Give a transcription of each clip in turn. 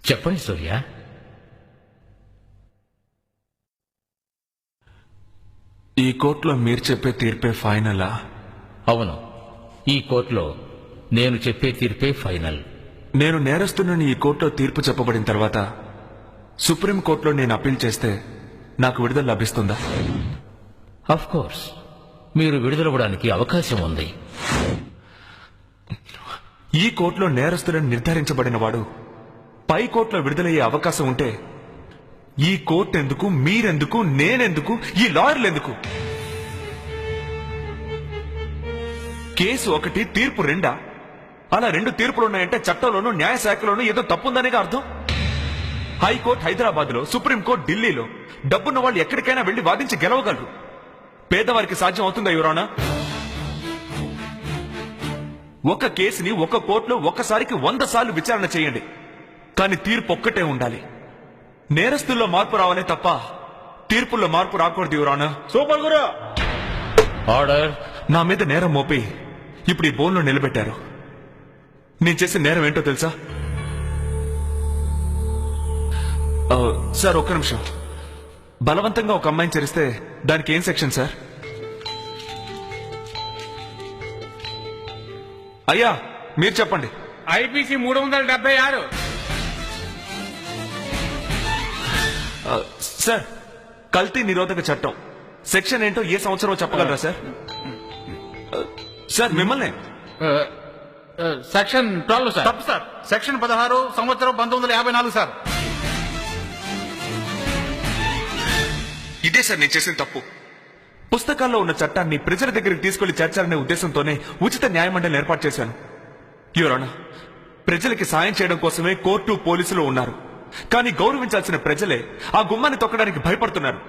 చెప్పండి సూర్య. ఈ కోర్టులో మీరు చెప్పే తీర్పే ఫైనలా? అవును, ఈ కోర్టులో నేను చెప్పే తీర్పే ఫైనల్. నేను నేరస్తునని ఈ కోర్టులో తీర్పు చెప్పబడిన తర్వాత సుప్రీం కోర్టులో నేను అప్పీల్ చేస్తే నాకు విడుదల లభిస్తుందా? అఫ్ కోర్స్, మీరు విడుదలవ్వడానికి అవకాశం ఉంది. ఈ కోర్టులో నేరస్తులని నిర్ధారించబడిన వాడు పై కోర్టులో విడుదలయ్యే అవకాశం ఉంటే ఈ కోర్టు ఎందుకు, మీరెందుకు, నేనెందుకు, ఈ లాయర్లు ఎందుకు? కేసు ఒకటి, తీర్పు రెండా? అలా రెండు తీర్పులున్నాయంటే చట్టంలోనూ న్యాయశాఖలోనూ ఏదో తప్పుందనేగా అర్థం. హైకోర్టు హైదరాబాద్ లో, సుప్రీంకోర్టు ఢిల్లీలో. డబ్బున్న వాళ్ళు ఎక్కడికైనా వెళ్లి వాదించి గెలవగలరు. పేదవారికి సాధ్యం అవుతుందా యువరానా? ఒక కేసుని ఒక కోర్టులో ఒక్కసారికి 100 సార్లు విచారణ చేయండి, కానీ తీర్పు ఒక్కటే ఉండాలి. నేరస్తుల్లో మార్పు రావాలే తప్ప తీర్పుల్లో మార్పు రాకూడదు యువరానా. సూపర్ గురు. ఆర్డర్. నా మీద నేరం మోపి ఇప్పుడు ఈ బోన్లో నిలబెట్టారు. నేను చేసిన నేరం ఏంటో తెలుసా? సార్ ఒక్క నిమిషం. బలవంతంగా ఒక అమ్మాయిని చేరిస్తే దానికి ఏం సెక్షన్ సార్? అయ్యా మీరు చెప్పండి. ఐపీసీ 376. సార్ కల్తీ నిరోధక చట్టం సెక్షన్ ఏంటో ఏ సంవత్సరం చెప్పగలరా సార్? సార్ మిమ్మల్ని సెక్షన్ 12 సార్. తప్పు సార్. సెక్షన్ 16 సంవత్సరం 1954 సార్. ఇదే సార్ నేను చేసిన తప్పు. పుస్తకాల్లో ఉన్న చట్టాన్ని ప్రజల దగ్గరికి తీసుకెళ్లి చేర్చాలనే ఉద్దేశంతోనే ఉచిత న్యాయమండలిని ఏర్పాటు చేశాను. యువరానా, ప్రజలకి సాయం చేయడం కోసమే కోర్టు, పోలీసులు ఉన్నారు. కానీ గౌరవించాల్సిన ప్రజలే ఆ గుమ్మాన్ని తొక్కడానికి భయపడుతున్నారు.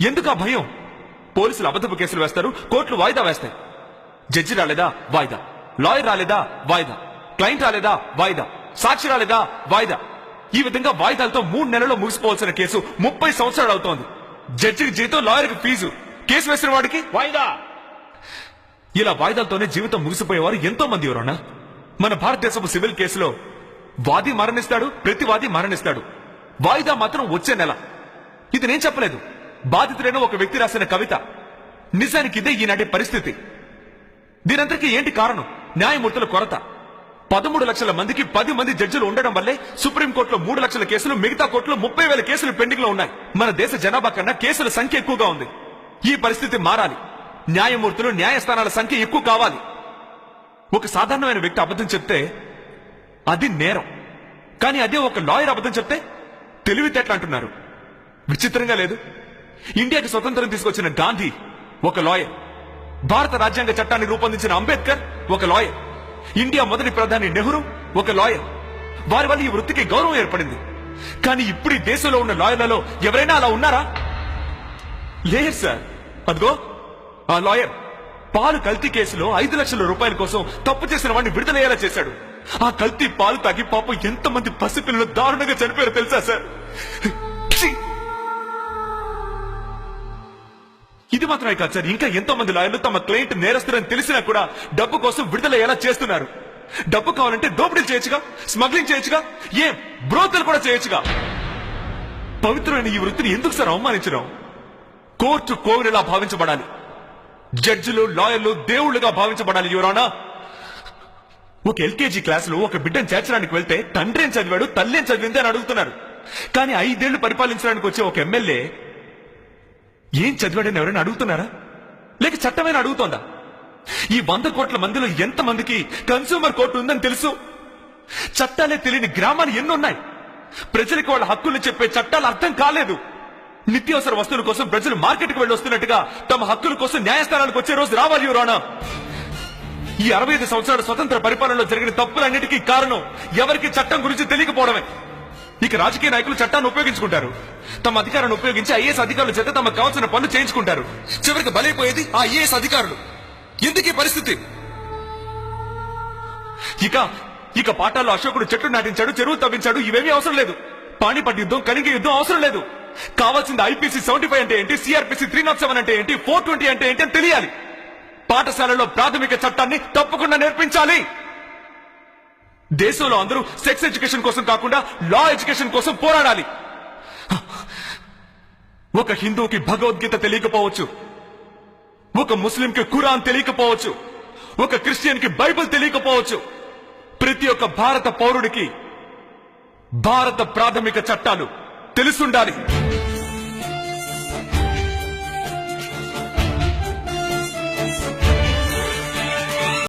ఎందుకు ఆ భయం? పోలీసులు అబద్ధపు కేసులు వేస్తారు, కోర్టులు వాయిదా వేస్తాయి. జడ్జి రాలేదా? వాయిదా. లాయర్ రాలేదా? వాయిదా. క్లయింట్ రాలేదా? వాయిదా. సాక్షి రాలేదా? వాయిదా. ఈ విధంగా వాయిదాలతో 3 నెలల్లో ముగిసిపోవాల్సిన కేసు 30 సంవత్సరాలు అవుతోంది. జడ్జికి జీతం, లాయర్కి ఫీజు, కేసు వేసిన వాడికి వాయిదా. ఇలా వాయిదాలతోనే జీవితం ముగిసిపోయేవారు ఎంతో మంది ఎవరన్నా. మన భారతదేశపు సివిల్ కేసులో వాది మరణిస్తాడు, ప్రతివాది మరణిస్తాడు. వాయిదా మాత్రం వచ్చే నెల. ఇది నేను చెప్పలేదు, బాధితుడైన ఒక వ్యక్తి రాసిన కవిత. నిజానికి ఇదే ఈనాటి పరిస్థితి. దీనంతటికీ ఏంటి కారణం? న్యాయమూర్తుల కొరత. 13 లక్షల మందికి 10 మంది జడ్జిలు ఉండడం వల్లే సుప్రీంకోర్టులో 3 లక్షల కేసులు, మిగతా కోర్టులో 30,000 కేసులు పెండింగ్ లో ఉన్నాయి. మన దేశ జనాభా కన్నా కేసుల సంఖ్య ఎక్కువగా ఉంది. ఈ పరిస్థితి మారాలి. న్యాయమూర్తులు, న్యాయస్థానాల సంఖ్య ఎక్కువ కావాలి. ఒక సాధారణమైన వ్యక్తి అబద్ధం చెప్తే అది నేరం, కానీ అదే ఒక లాయర్ అబద్ధం చెప్తే తెలివితేటలు అంటున్నారు. విచిత్రంగా లేదు? ఇండియాకి స్వతంత్రం తీసుకొచ్చిన గాంధీ ఒక లాయర్, భారత రాజ్యాంగ చట్టాన్ని రూపొందించిన అంబేద్కర్ ఒక లాయర్, ఇండియా మొదటి ప్రధాని నెహ్రూ ఒక లాయర్. వారి వల్ల ఈ వృత్తికి గౌరవం ఏర్పడింది. కానీ ఇప్పుడు ఈ దేశంలో ఉన్న లాయర్లలో ఎవరైనా అలా ఉన్నారా? లేదు సార్. అదిగో ఆ లాయర్ పాలు కల్తీ కేసులో 5 లక్షల రూపాయల కోసం తప్పు చేసిన వాడిని విడుదలయ్యేలా చేశాడు. ఆ కల్తీ పాలు తాగి పాపం ఎంతమంది పసిపిల్లలు దారుణంగా చనిపోయారో తెలుసా సార్? ఇది మాత్రమే కాదు సార్, ఇంకా ఎంతో మంది లాయర్లు తమ క్లయింట్ నేరస్తులని తెలిసినా కూడా డబ్బు కోసం విడుదలయ్యేలా చేస్తున్నారు. డబ్బు కావాలంటే దోపిడీలు చేయొచ్చుగా, స్మగ్లింగ్ చేయొచ్చుగా, బ్రోతలు కూడా చేయొచ్చుగా. పవిత్రమైన ఈ వృత్తిని ఎందుకు సార్ అవమానించడం? కోర్టు కోవిలలా భావించబడాలి. జడ్జిలు, లాయర్లు దేవుళ్లుగా భావించబడాలి. యువరానా, ఒక ఎల్కేజీ క్లాసులో ఒక బిడ్డను చేర్చడానికి వెళ్తే తండ్రి ఏం చదివాడు, తల్లి ఏం చదివింది అని అడుగుతున్నారు. కానీ 5 ఏళ్లు పరిపాలించడానికి వచ్చే ఒక ఎమ్మెల్యే ఏం చదివాడని ఎవరైనా అడుగుతున్నారా? లేక చట్టమైనా అడుగుతోందా? ఈ 100 కోట్ల మందిలో ఎంతమందికి కన్స్యూమర్ కోర్టు ఉందని తెలుసు? చట్టాలే తెలియని గ్రామాలు ఎన్నున్నాయి. ప్రజలకు వాళ్ళ హక్కులు చెప్పే చట్టాలు అర్థం కాలేదు. నిత్యావసర వస్తువుల కోసం ప్రజలు మార్కెట్కి వెళ్ళి వస్తున్నట్టుగా తమ హక్కుల కోసం న్యాయస్థానానికి వచ్చే రోజు రావాలి. యువరానా, ఈ 65 సంవత్సరాల స్వతంత్ర పరిపాలనలో జరిగిన తప్పులన్నిటికీ కారణం ఎవరికి చట్టం గురించి తెలియకపోవడమే. ఇక రాజకీయ నాయకులు చట్టాన్ని ఉపయోగించుకుంటారు. తమ అధికారాన్ని ఉపయోగించి ఐఏఎస్ అధికారుల చేత తమకు కావాల్సిన పనులు చేయించుకుంటారు. చివరికి బలైపోయేది ఆ ఐఏఎస్ అధికారులు. ఎందుకు ఈ పరిస్థితి? ఇక పాఠాల్లో అశోకుడు చెట్లు నాటించాడు, చెరువు తవ్వించాడు, ఇవేమీ అవసరం లేదు. పాణిపట్ యుద్ధం, కనింగ యుద్ధం అవసరం లేదు. కావాల్సింది ఐపీసీ 75 అంటే ఏంటి, సిఆర్పిసి 307 అంటే ఏంటి, 420 అంటే ఏంటి అని తెలియాలి. పాఠశాలలో ప్రాథమిక చట్టాన్ని తప్పకుండా నేర్పించాలి. దేశంలో అందరూ సెక్స్ ఎడ్యుకేషన్ కోసం కాకుండా లా ఎడ్యుకేషన్ కోసం పోరాడాలి. ఒక హిందువుకి భగవద్గీత తెలియకపోవచ్చు, ఒక ముస్లింకి ఖురాన్ తెలియకపోవచ్చు, ఒక క్రిస్టియన్ కి బైబిల్ తెలియకపోవచ్చు. ప్రతి ఒక్క భారత పౌరుడికి భారత ప్రాథమిక చట్టాలు తెలుసుండాలి.